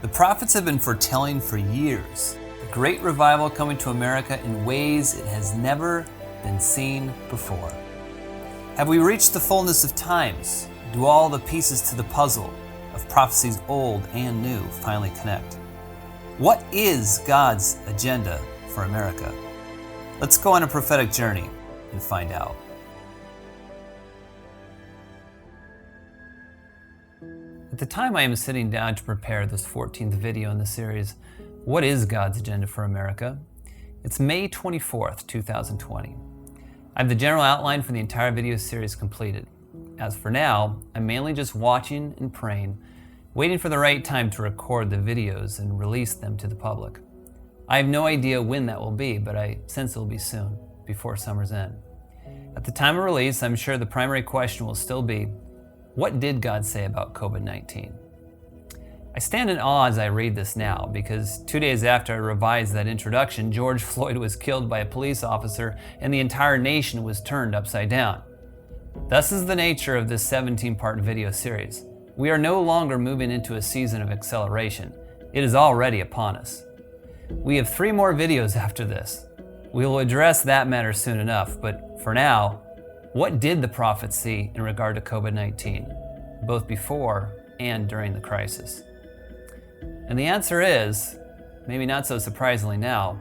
The prophets have been foretelling for years the great revival coming to America in ways it has never been seen before. Have we reached the fullness of times? Do all the pieces to the puzzle of prophecies old and new finally connect? What is God's agenda for America? Let's go on a prophetic journey and find out. At the time I am sitting down to prepare this 14th video in the series, What is God's Agenda for America? It's May 24th, 2020. I have the general outline for the entire video series completed. As for now, I'm mainly just watching and praying, waiting for the right time to record the videos and release them to the public. I have no idea when that will be, but I sense it will be soon, before summer's end. At the time of release, I'm sure the primary question will still be, what did God say about COVID-19? I stand in awe as I read this now, because 2 days after I revised that introduction, George Floyd was killed by a police officer and the entire nation was turned upside down. Thus is the nature of this 17-part video series. We are no longer moving into a season of acceleration. It is already upon us. We have 3 more videos after this. We will address that matter soon enough, but for now, what did the prophets see in regard to COVID-19, both before and during the crisis? And the answer is, maybe not so surprisingly now,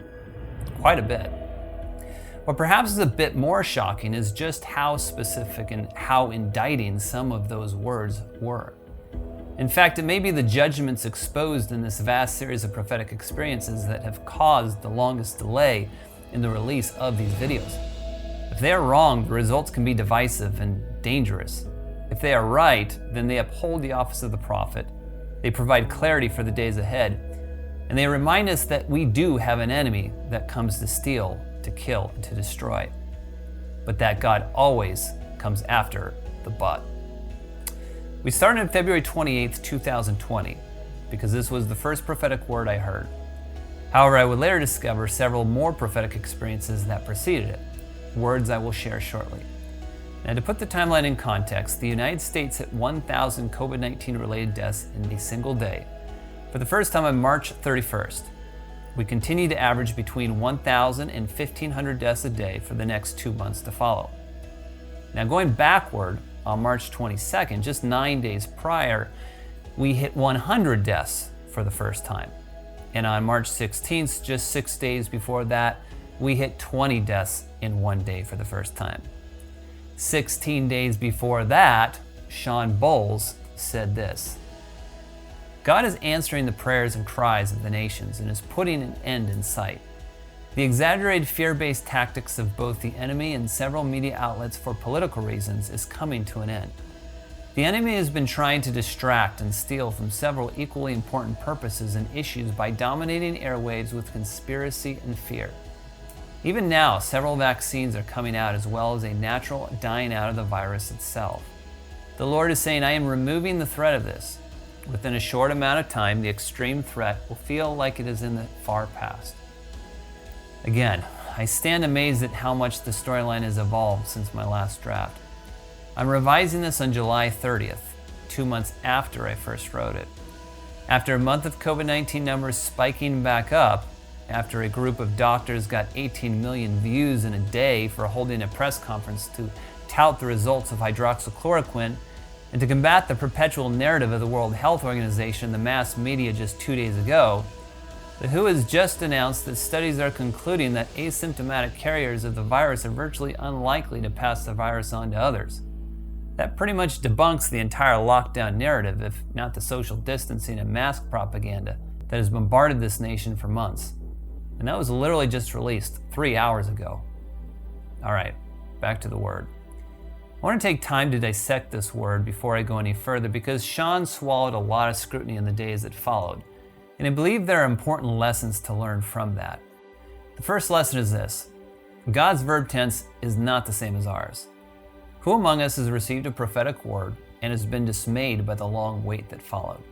quite a bit. What perhaps is a bit more shocking is just how specific and how indicting some of those words were. In fact, it may be the judgments exposed in this vast series of prophetic experiences that have caused the longest delay in the release of these videos. If they are wrong, the results can be divisive and dangerous. If they are right, then they uphold the office of the prophet, they provide clarity for the days ahead, and they remind us that we do have an enemy that comes to steal, to kill, and to destroy, but that God always comes after the but. We started on February 28th, 2020, because this was the first prophetic word I heard. However, I would later discover several more prophetic experiences that preceded it, words I will share shortly. Now, to put the timeline in context, the United States hit 1,000 COVID-19 related deaths in a single day for the first time on March 31st. We continue to average between 1,000 and 1,500 deaths a day for the next 2 months to follow. Now, going backward, on March 22nd, just 9 days prior, we hit 100 deaths for the first time. And on March 16th, just 6 days before that, we hit 20 deaths in 1 day for the first time. 16 days before that, Sean Bowles said this: God is answering the prayers and cries of the nations and is putting an end in sight. The exaggerated fear-based tactics of both the enemy and several media outlets for political reasons is coming to an end. The enemy has been trying to distract and steal from several equally important purposes and issues by dominating airwaves with conspiracy and fear. Even now, several vaccines are coming out as well as a natural dying out of the virus itself. The Lord is saying, I am removing the threat of this. Within a short amount of time, the extreme threat will feel like it is in the far past. Again, I stand amazed at how much the storyline has evolved since my last draft. I'm revising this on July 30th, 2 months after I first wrote it. After a month of COVID-19 numbers spiking back up, after a group of doctors got 18 million views in a day for holding a press conference to tout the results of hydroxychloroquine, and to combat the perpetual narrative of the World Health Organization and the mass media just 2 days ago, the WHO has just announced that studies are concluding that asymptomatic carriers of the virus are virtually unlikely to pass the virus on to others. That pretty much debunks the entire lockdown narrative, if not the social distancing and mask propaganda that has bombarded this nation for months. And that was literally just released 3 hours ago. All right, back to the word. I want to take time to dissect this word before I go any further, because Sean swallowed a lot of scrutiny in the days that followed. And I believe there are important lessons to learn from that. The first lesson is this: God's verb tense is not the same as ours. Who among us has received a prophetic word and has been dismayed by the long wait that followed?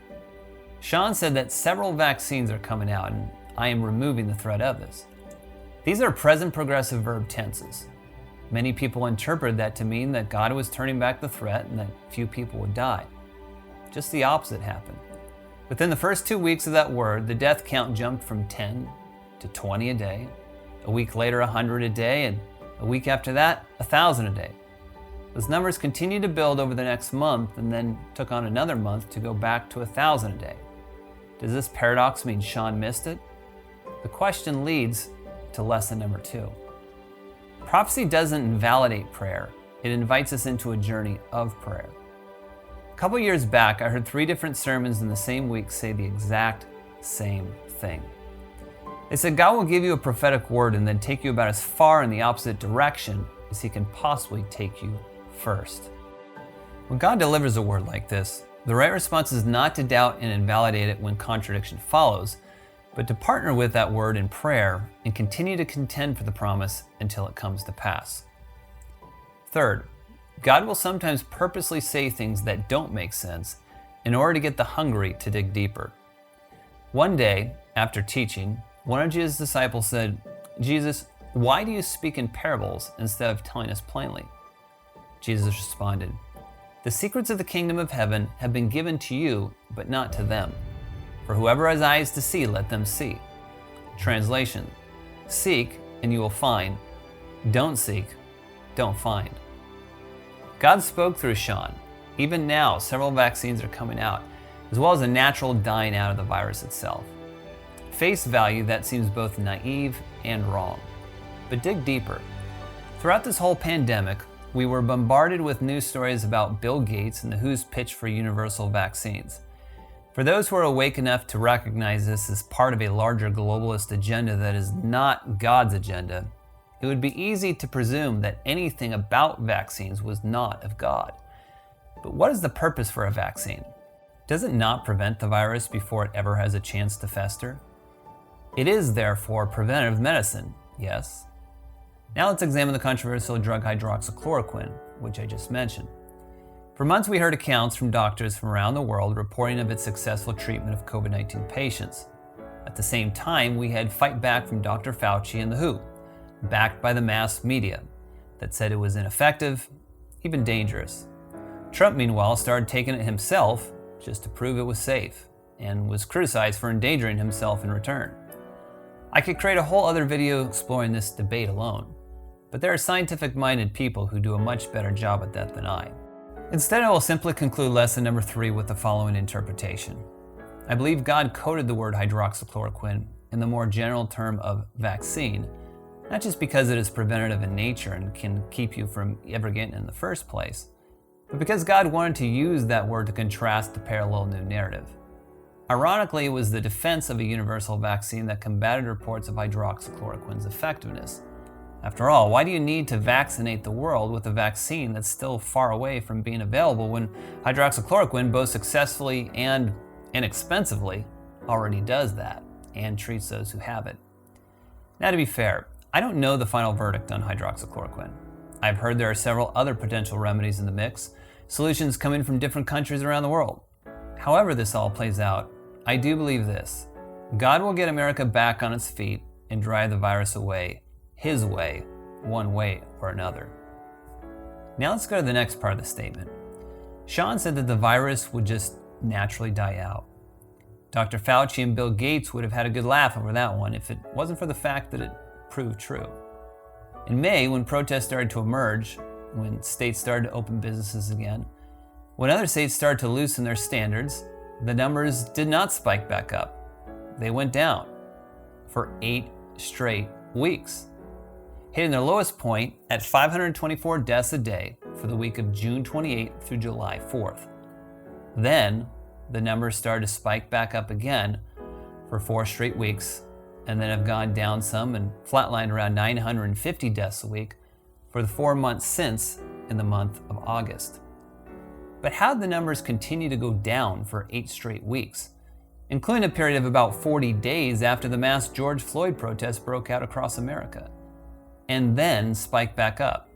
Sean said that several vaccines are coming out, and I am removing the threat of this. These are present progressive verb tenses. Many people interpreted that to mean that God was turning back the threat and that few people would die. Just the opposite happened. Within the first 2 weeks of that word, the death count jumped from 10 to 20 a day. A week later, 100 a day, and a week after that, 1,000 a day. Those numbers continued to build over the next month and then took on another month to go back to 1,000 a day. Does this paradox mean Sean missed it? The question leads to lesson number 2. Prophecy doesn't invalidate prayer. It invites us into a journey of prayer. A couple years back, I heard 3 different sermons in the same week say the exact same thing. They said God will give you a prophetic word and then take you about as far in the opposite direction as He can possibly take you first. When God delivers a word like this, the right response is not to doubt and invalidate it when contradiction follows, but to partner with that word in prayer and continue to contend for the promise until it comes to pass. Third, God will sometimes purposely say things that don't make sense in order to get the hungry to dig deeper. One day, after teaching, one of Jesus' disciples said, "Jesus, why do you speak in parables instead of telling us plainly?" Jesus responded, "The secrets of the kingdom of heaven have been given to you, but not to them. For whoever has eyes to see, let them see." Translation: seek and you will find. Don't seek, don't find. God spoke through Sean. Even now, several vaccines are coming out, as well as a natural dying out of the virus itself. Face value, that seems both naive and wrong. But dig deeper. Throughout this whole pandemic, we were bombarded with news stories about Bill Gates and the WHO's pitch for universal vaccines. For those who are awake enough to recognize this as part of a larger globalist agenda that is not God's agenda, it would be easy to presume that anything about vaccines was not of God. But what is the purpose for a vaccine? Does it not prevent the virus before it ever has a chance to fester? It is therefore preventive medicine, yes? Now let's examine the controversial drug hydroxychloroquine, which I just mentioned. For months we heard accounts from doctors from around the world reporting of its successful treatment of COVID-19 patients. At the same time, we had fight back from Dr. Fauci and the WHO, backed by the mass media, that said it was ineffective, even dangerous. Trump, meanwhile, started taking it himself just to prove it was safe, and was criticized for endangering himself in return. I could create a whole other video exploring this debate alone, but there are scientific-minded people who do a much better job at that than I. Instead, I will simply conclude lesson number 3 with the following interpretation. I believe God coded the word hydroxychloroquine in the more general term of vaccine, not just because it is preventative in nature and can keep you from ever getting in the first place, but because God wanted to use that word to contrast the parallel new narrative. Ironically, it was the defense of a universal vaccine that combated reports of hydroxychloroquine's effectiveness. After all, why do you need to vaccinate the world with a vaccine that's still far away from being available when hydroxychloroquine both successfully and inexpensively already does that and treats those who have it? Now, to be fair, I don't know the final verdict on hydroxychloroquine. I've heard there are several other potential remedies in the mix, solutions coming from different countries around the world. However this all plays out, I do believe this: God will get America back on its feet and drive the virus away, His way, one way or another. Now let's go to the next part of the statement. Sean said that the virus would just naturally die out. Dr. Fauci and Bill Gates would have had a good laugh over that one if it wasn't for the fact that it proved true. In May, when protests started to emerge, when states started to open businesses again, when other states started to loosen their standards, the numbers did not spike back up. They went down for 8 straight weeks, hitting their lowest point at 524 deaths a day for the week of June 28th through July 4th. Then, the numbers started to spike back up again for 4 straight weeks, and then have gone down some and flatlined around 950 deaths a week for the 4 months since in the month of August. But how did the numbers continue to go down for 8 straight weeks, including a period of about 40 days after the mass George Floyd protests broke out across America, and then spike back up?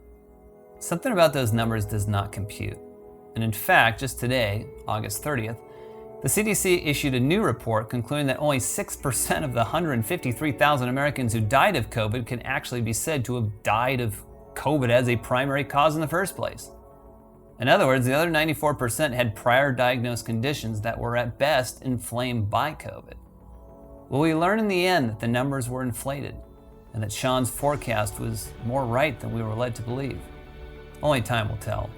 Something about those numbers does not compute. And in fact, just today, August 30th, the CDC issued a new report concluding that only 6% of the 153,000 Americans who died of COVID can actually be said to have died of COVID as a primary cause in the first place. In other words, the other 94% had prior diagnosed conditions that were at best inflamed by COVID. Well, we learned in the end that the numbers were inflated and that Sean's forecast was more right than we were led to believe. Only time will tell.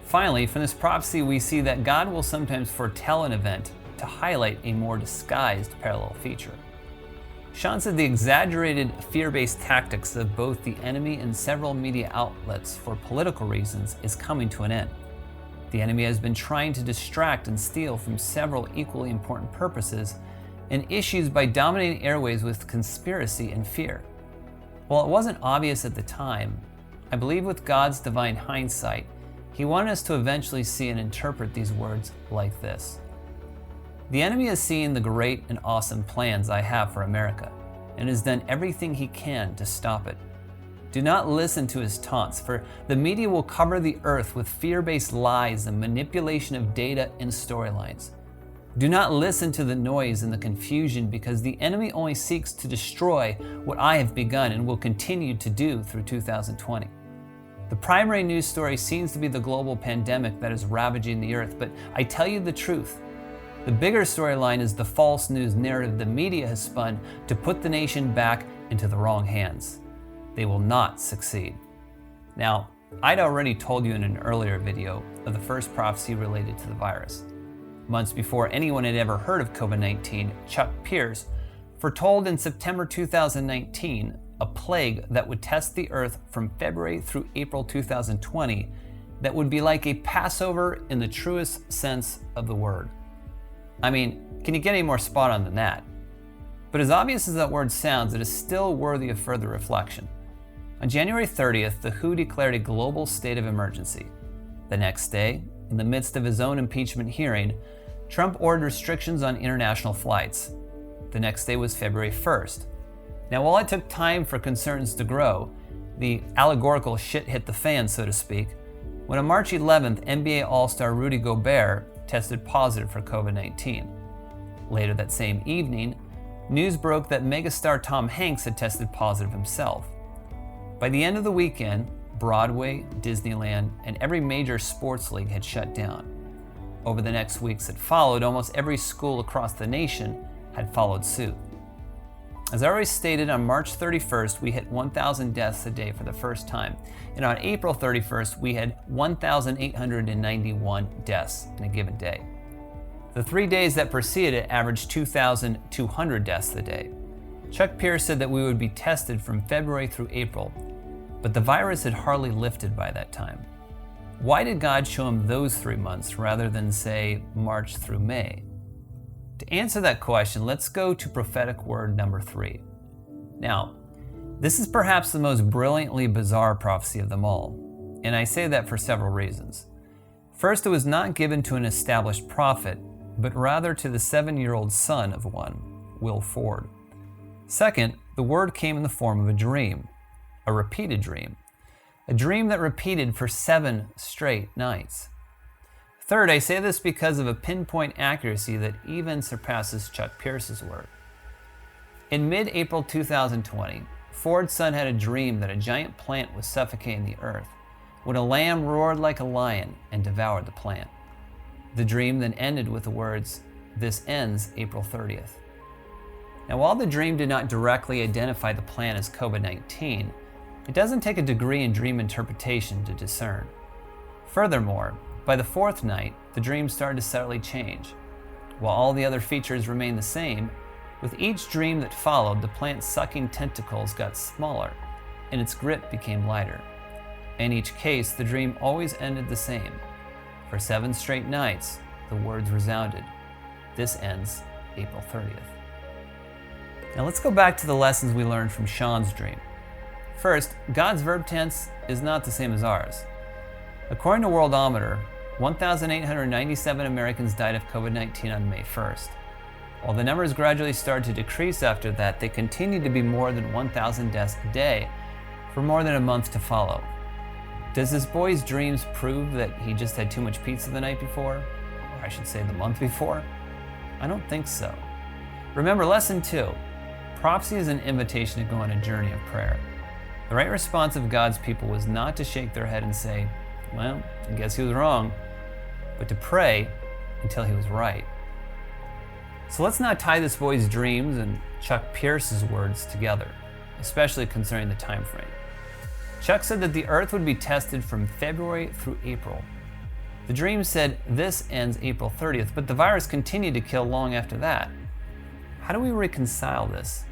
Finally, from this prophecy, we see that God will sometimes foretell an event to highlight a more disguised parallel feature. Sean said the exaggerated fear-based tactics of both the enemy and several media outlets for political reasons is coming to an end. The enemy has been trying to distract and steal from several equally important purposes and issues by dominating airways with conspiracy and fear. While it wasn't obvious at the time, I believe with God's divine hindsight, He wanted us to eventually see and interpret these words like this. The enemy has seen the great and awesome plans I have for America and has done everything he can to stop it. Do not listen to his taunts, for the media will cover the earth with fear-based lies and manipulation of data and storylines. Do not listen to the noise and the confusion, because the enemy only seeks to destroy what I have begun and will continue to do through 2020. The primary news story seems to be the global pandemic that is ravaging the earth, but I tell you the truth. The bigger storyline is the false news narrative the media has spun to put the nation back into the wrong hands. They will not succeed. Now, I'd already told you in an earlier video of the first prophecy related to the virus. Months before anyone had ever heard of COVID-19, Chuck Pierce foretold in September 2019 a plague that would test the earth from February through April 2020 that would be like a Passover in the truest sense of the word. I mean, can you get any more spot on than that? But as obvious as that word sounds, it is still worthy of further reflection. On January 30th, the WHO declared a global state of emergency. The next day, in the midst of his own impeachment hearing, Trump ordered restrictions on international flights. The next day was February 1st. Now, while it took time for concerns to grow, the allegorical shit hit the fan, so to speak, when on March 11th, NBA All-Star Rudy Gobert tested positive for COVID-19. Later that same evening, news broke that megastar Tom Hanks had tested positive himself. By the end of the weekend, Broadway, Disneyland, and every major sports league had shut down. Over the next weeks that followed, almost every school across the nation had followed suit. As I already stated, on March 31st, we hit 1,000 deaths a day for the first time. And on April 31st, we had 1,891 deaths in a given day. The 3 days that preceded it averaged 2,200 deaths a day. Chuck Pierce said that we would be tested from February through April, but the virus had hardly lifted by that time. Why did God show him those 3 months rather than, say, March through May? To answer that question, let's go to prophetic word number 3. Now, this is perhaps the most brilliantly bizarre prophecy of them all, and I say that for several reasons. First, it was not given to an established prophet, but rather to the 7-year-old son of one, Will Ford. Second, the word came in the form of a dream, a repeated dream, a dream that repeated for 7 straight nights. Third, I say this because of a pinpoint accuracy that even surpasses Chuck Pierce's work. In mid-April 2020, Ford's son had a dream that a giant plant was suffocating the earth when a lamb roared like a lion and devoured the plant. The dream then ended with the words, "This ends April 30th. Now, while the dream did not directly identify the plant as COVID-19, it doesn't take a degree in dream interpretation to discern. Furthermore, by the 4th night, the dream started to subtly change. While all the other features remained the same, with each dream that followed, the plant's sucking tentacles got smaller and its grip became lighter. In each case, the dream always ended the same. For 7 straight nights, the words resounded, "This ends April 30th. Now let's go back to the lessons we learned from Sean's dream. First, God's verb tense is not the same as ours. According to Worldometer, 1,897 Americans died of COVID-19 on May 1st. While the numbers gradually started to decrease after that, they continued to be more than 1,000 deaths a day for more than a month to follow. Does this boy's dreams prove that he just had too much pizza the night before? Or I should say the month before? I don't think so. Remember, lesson 2, prophecy is an invitation to go on a journey of prayer. The right response of God's people was not to shake their head and say, Well, I guess he was wrong. But to pray until he was right. So let's now tie this boy's dreams and Chuck Pierce's words together, especially concerning the time frame. Chuck said that the earth would be tested from February through April. The dream said this ends April 30th, but the virus continued to kill long after that. How do we reconcile this?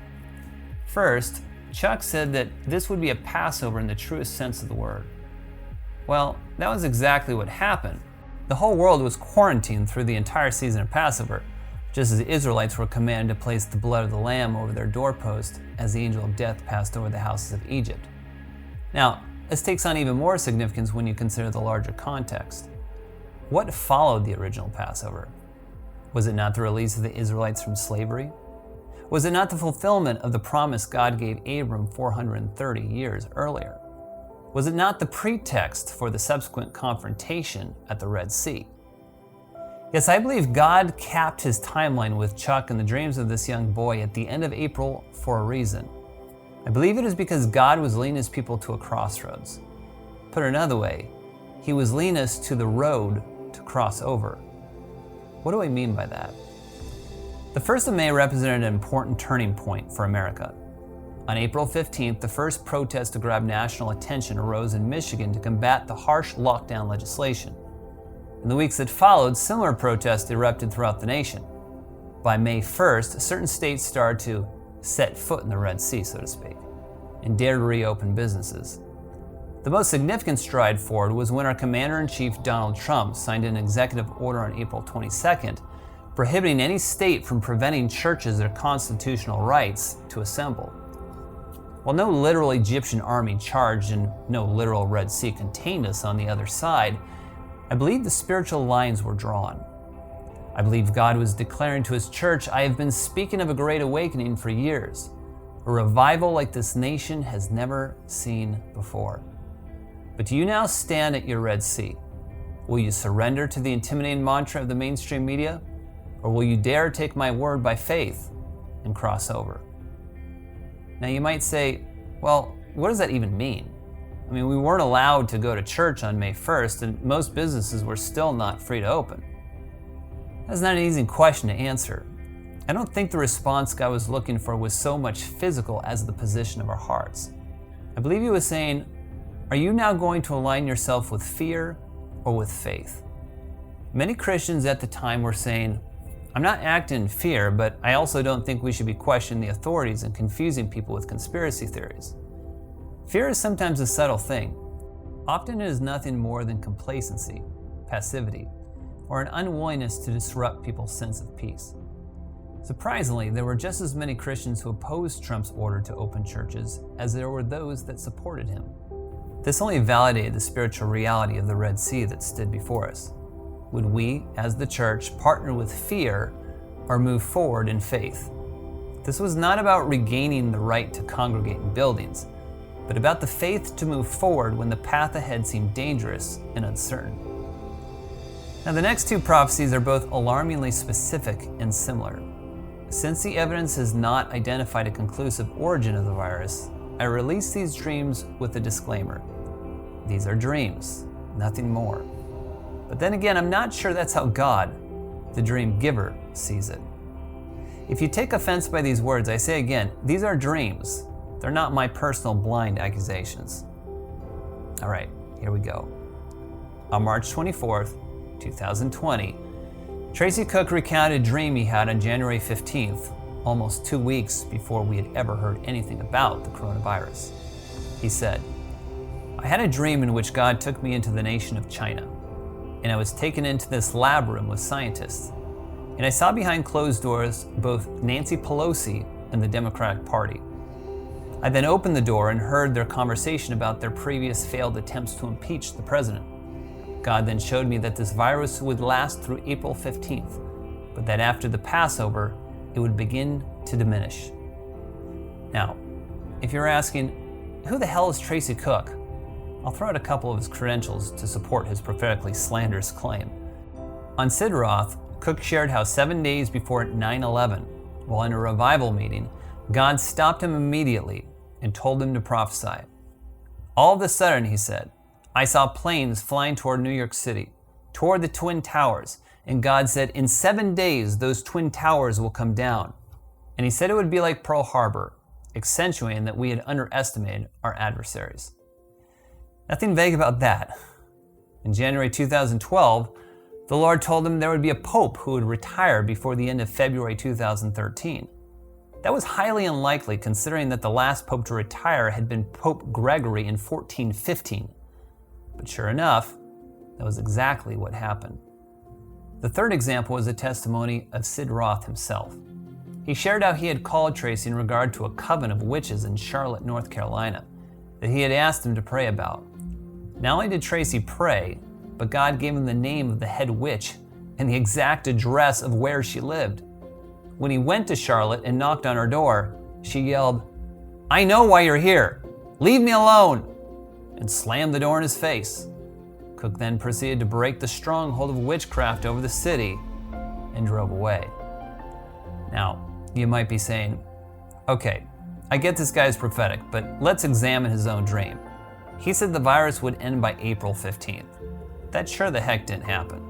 First, Chuck said that this would be a Passover in the truest sense of the word. Well, that was exactly what happened. The whole world was quarantined through the entire season of Passover, just as the Israelites were commanded to place the blood of the lamb over their doorpost as the angel of death passed over the houses of Egypt. Now, this takes on even more significance when you consider the larger context. What followed the original Passover? Was it not the release of the Israelites from slavery? Was it not the fulfillment of the promise God gave Abram 430 years earlier? Was it not the pretext for the subsequent confrontation at the Red Sea? Yes, I believe God capped his timeline with Chuck and the dreams of this young boy at the end of April for a reason. I believe it is because God was leading his people to a crossroads. Put another way, he was leading us to the road to cross over. What do I mean by that? The 1st of May represented an important turning point for America. On April 15th, the first protest to grab national attention arose in Michigan to combat the harsh lockdown legislation. In the weeks that followed, similar protests erupted throughout the nation. By May 1st, certain states started to set foot in the Red Sea, so to speak, and dared to reopen businesses. The most significant stride forward was when our Commander-in-Chief Donald Trump signed an executive order on April 22nd, prohibiting any state from preventing churches their constitutional rights to assemble. While no literal Egyptian army charged and no literal Red Sea contained us on the other side, I believe the spiritual lines were drawn. I believe God was declaring to his church, I have been speaking of a great awakening for years, a revival like this nation has never seen before. But do you now stand at your Red Sea? Will you surrender to the intimidating mantra of the mainstream media? Or will you dare take my word by faith and cross over? Now you might say, well, what does that even mean? I mean, we weren't allowed to go to church on May 1st, and most businesses were still not free to open. That's not an easy question to answer. I don't think the response God was looking for was so much physical as the position of our hearts. I believe he was saying, are you now going to align yourself with fear or with faith? Many Christians at the time were saying, I'm not acting in fear, but I also don't think we should be questioning the authorities and confusing people with conspiracy theories. Fear is sometimes a subtle thing. Often it is nothing more than complacency, passivity, or an unwillingness to disrupt people's sense of peace. Surprisingly, there were just as many Christians who opposed Trump's order to open churches as there were those that supported him. This only validated the spiritual reality of the Red Sea that stood before us. Would we, as the church, partner with fear or move forward in faith? This was not about regaining the right to congregate in buildings, but about the faith to move forward when the path ahead seemed dangerous and uncertain. Now, the next two prophecies are both alarmingly specific and similar. Since the evidence has not identified a conclusive origin of the virus, I release these dreams with a disclaimer. These are dreams, nothing more. But then again, I'm not sure that's how God, the dream giver, sees it. If you take offense by these words, I say again, these are dreams. They're not my personal blind accusations. All right, here we go. On March 24th, 2020, Tracy Cook recounted a dream he had on January 15th, almost 2 weeks before we had ever heard anything about the coronavirus. He said, I had a dream in which God took me into the nation of China, and I was taken into this lab room with scientists, and I saw behind closed doors both Nancy Pelosi and the Democratic Party. I then opened the door and heard their conversation about their previous failed attempts to impeach the president. God then showed me that this virus would last through April 15th, but that after the Passover, it would begin to diminish. Now, if you're asking, who the hell is Tracy Cook? I'll throw out a couple of his credentials to support his prophetically slanderous claim. On Sid Roth, Cook shared how 7 days before 9/11, while in a revival meeting, God stopped him immediately and told him to prophesy. All of a sudden, he said, I saw planes flying toward New York City, toward the Twin Towers, and God said, in 7 days, those Twin Towers will come down. And he said it would be like Pearl Harbor, accentuating that we had underestimated our adversaries. Nothing vague about that. In January 2012, the Lord told him there would be a pope who would retire before the end of February 2013. That was highly unlikely considering that the last pope to retire had been Pope Gregory in 1415. But sure enough, that was exactly what happened. The third example was a testimony of Sid Roth himself. He shared how he had called Tracy in regard to a coven of witches in Charlotte, North Carolina, that he had asked him to pray about. Not only did Tracy pray, but God gave him the name of the head witch and the exact address of where she lived. When he went to Charlotte and knocked on her door, she yelled, "I know why you're here. Leave me alone," and slammed the door in his face. Cook then proceeded to break the stronghold of witchcraft over the city and drove away. Now, you might be saying, okay, I get this guy's prophetic, but let's examine his own dream. He said the virus would end by April 15th. That sure the heck didn't happen.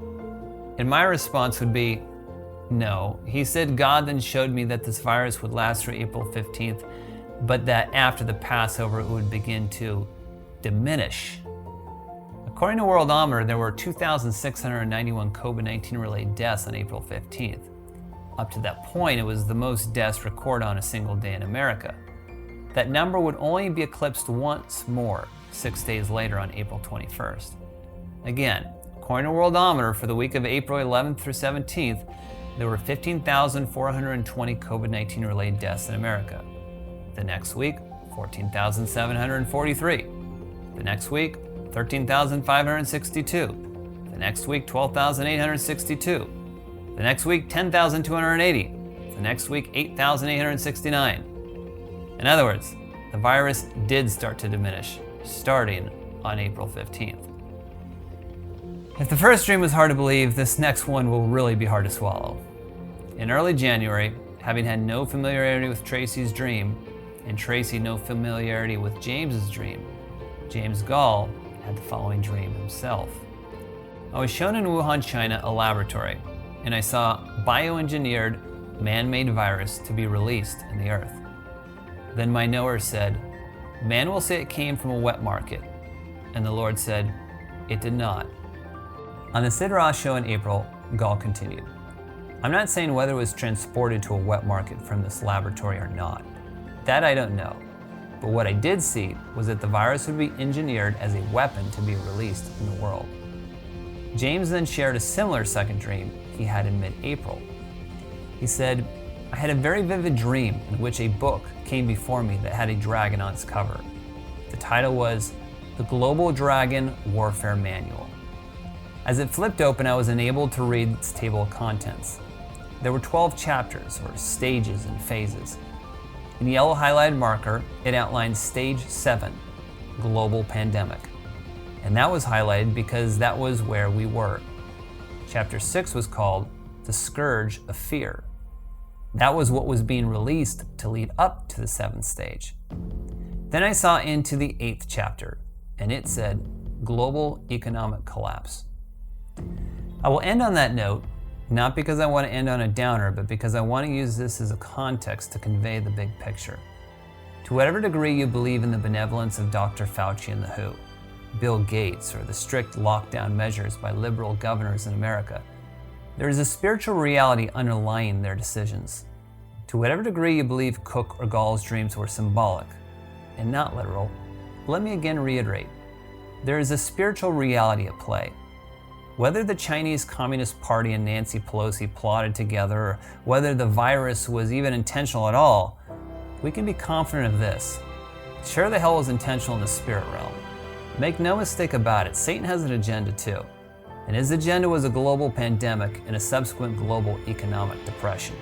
And my response would be, no. He said God then showed me that this virus would last through April 15th, but that after the Passover it would begin to diminish. According to Worldometer, there were 2,691 COVID-19 related deaths on April 15th. Up to that point, it was the most deaths recorded on a single day in America. That number would only be eclipsed once more, 6 days later on April 21st. Again, according to Worldometer, for the week of April 11th through 17th, there were 15,420 COVID-19 related deaths in America. The next week, 14,743. The next week, 13,562. The next week, 12,862. The next week, 10,280. The next week, 8,869. In other words, the virus did start to diminish, starting on April 15th. If the first dream was hard to believe, this next one will really be hard to swallow. In early January, having had no familiarity with Tracy's dream, and Tracy no familiarity with James's dream, James Gall had the following dream himself. I was shown in Wuhan, China, a laboratory, and I saw bioengineered, man-made virus to be released in the earth. Then my knower said, "Man will say it came from a wet market," and the Lord said, "It did not." On the Sid Roth show in April, Gall continued, "I'm not saying whether it was transported to a wet market from this laboratory or not. That I don't know. But what I did see was that the virus would be engineered as a weapon to be released in the world." James then shared a similar second dream he had in mid-April. He said, "I had a very vivid dream in which a book came before me that had a dragon on its cover. The title was The Global Dragon Warfare Manual. As it flipped open, I was enabled to read its table of contents. There were 12 chapters, or stages and phases. In yellow highlighted marker, it outlined Stage 7, Global Pandemic. And that was highlighted because that was where we were. Chapter 6 was called The Scourge of Fear. That was what was being released to lead up to the 7th stage. Then I saw into the 8th chapter, and it said Global Economic Collapse. I will end on that note, not because I want to end on a downer, but because I want to use this as a context to convey the big picture. To whatever degree you believe in the benevolence of Dr. Fauci and the WHO, Bill Gates, or the strict lockdown measures by liberal governors in America, there is a spiritual reality underlying their decisions. To whatever degree you believe Cook or Gall's dreams were symbolic and not literal, let me again reiterate, there is a spiritual reality at play. Whether the Chinese Communist Party and Nancy Pelosi plotted together, or whether the virus was even intentional at all, we can be confident of this. Sure the hell was intentional in the spirit realm. Make no mistake about it, Satan has an agenda too. And his agenda was a global pandemic and a subsequent global economic depression.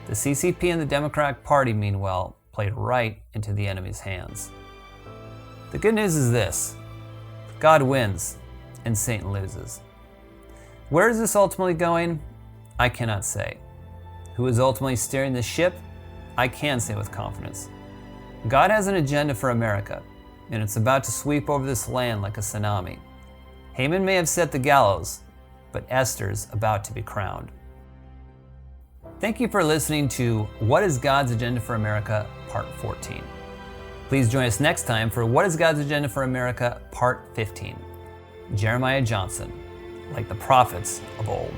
The CCP and the Democratic Party, meanwhile, played right into the enemy's hands. The good news is this: God wins and Satan loses. Where is this ultimately going? I cannot say. Who is ultimately steering the ship? I can say with confidence. God has an agenda for America. and it's about to sweep over this land like a tsunami. Haman may have set the gallows, but Esther's about to be crowned. Thank you for listening to What is God's Agenda for America, Part 14. Please join us next time for What is God's Agenda for America, Part 15. Jeremiah Johnson, like the prophets of old.